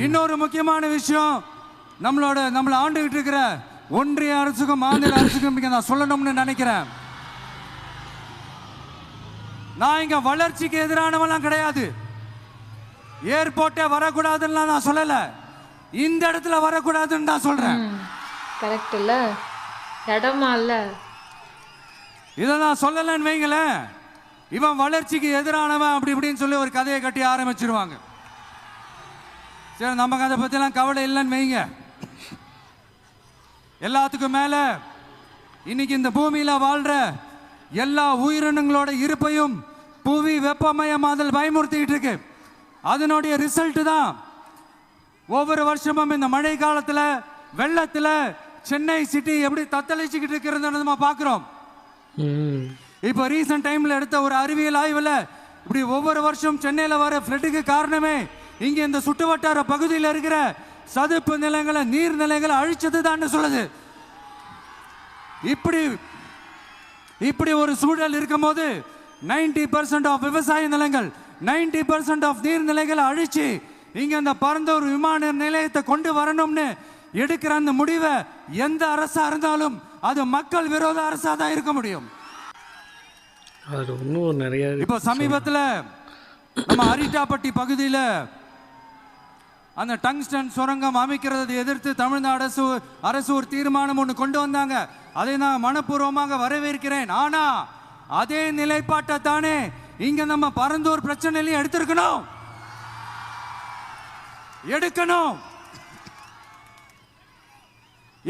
இன்னொரு முக்கியமான விஷயம், நம்மளை ஆண்டுகிட்டு இருக்கிற ஒன்றிய அரசுக்கும் மாநில அரசுக்கும் நான் சொல்லணும்னு நினைக்கிறேன். நான் இங்க வளர்ச்சிக்கு எதிரானவெல்லாம் கிடையாது. ஏர்போர்ட்டே வரக்கூடாதுன்னு நான் சொல்லல, இந்த இடத்துல வரக்கூடாதுன்னு தான் சொல்றேன். கரெக்ட் இல்ல, இடமா இல்ல, இதை நான் சொல்லலன்னு வைங்களேன், இவன் வளர்ச்சிக்கு எதிரானவன் அப்படி இப்படின்னு சொல்லி ஒரு கதையை கட்டி ஆரம்பிச்சிருவாங்க. சரி, நமக்கு அதை பற்றிலாம் கவலை இல்லைன்னு வைங்க. எல்லாத்துக்கும் மேலே இன்னைக்கு இந்த பூமியில் வாழ்கிற எல்லா உயிரினங்களோட இருப்பையும் புவி வெப்பமயமாதல் பயமுறுத்திக்கிட்டு இருக்கு. அதனுடைய ரிசல்ட் தான் ஒவ்வொரு வருஷமும் இந்த மழை காலத்தில் வெள்ளத்தில் சென்னை சிட்டி எப்படி தத்தளிச்சுக்கிட்டு இருக்கிறது நம்ம பார்க்குறோம். இப்போ ரீசன்ட் டைமில் எடுத்த ஒரு அறிவியல் ஆய்வில் இப்படி ஒவ்வொரு வருஷம் சென்னையில் வர ஃப்ளட்டுக்கு காரணமே இங்கே இந்த சுற்றுவட்டார பகுதியில் இருக்கிற சதுப்பு நிலங்களை நீர்நிலைகளை அழிச்சது தான் சொல்லுது. இப்படி ஒரு சூழல் இருக்கும் போது 90% ஆஃப் விவசாய நிலங்கள் 90% ஆஃப் நீர்நிலைகளை அழிச்சு இங்க இந்த பரந்தூர் விமான நிலையத்தை கொண்டு வரணும்னு எடுக்கிற அந்த முடிவை எந்த அரசா இருந்தாலும் அது மக்கள் விரோத அரசா தான் இருக்க முடியும். இப்போ சமீபத்தில் நம்ம அரிட்டாப்பட்டி பகுதியில் அந்த டங்ஸ்டன் சுரங்கம் அமைக்கிறதை எதிர்த்து தமிழ்நாடு அரசு ஒரு தீர்மானம் ஒன்று கொண்டு வந்தாங்க. அதை நான் மனப்பூர்வமாக வரவேற்கிறேன். ஆனா அதே நிலைப்பாட்டை தானே இங்க நம்ம பரந்தூர் பிரச்சனையிலையும் எடுக்கணும்.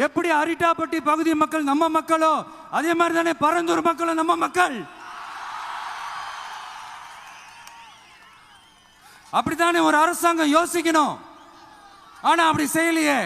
எப்படி அரிட்டாப்பட்டி பகுதி மக்கள் நம்ம மக்களோ அதே மாதிரி தானே பரந்தூர் மக்களும் நம்ம மக்கள். அப்படித்தானே ஒரு அரசாங்கம் யோசிக்கணும். ஆனா அப்படி செய்யலையே.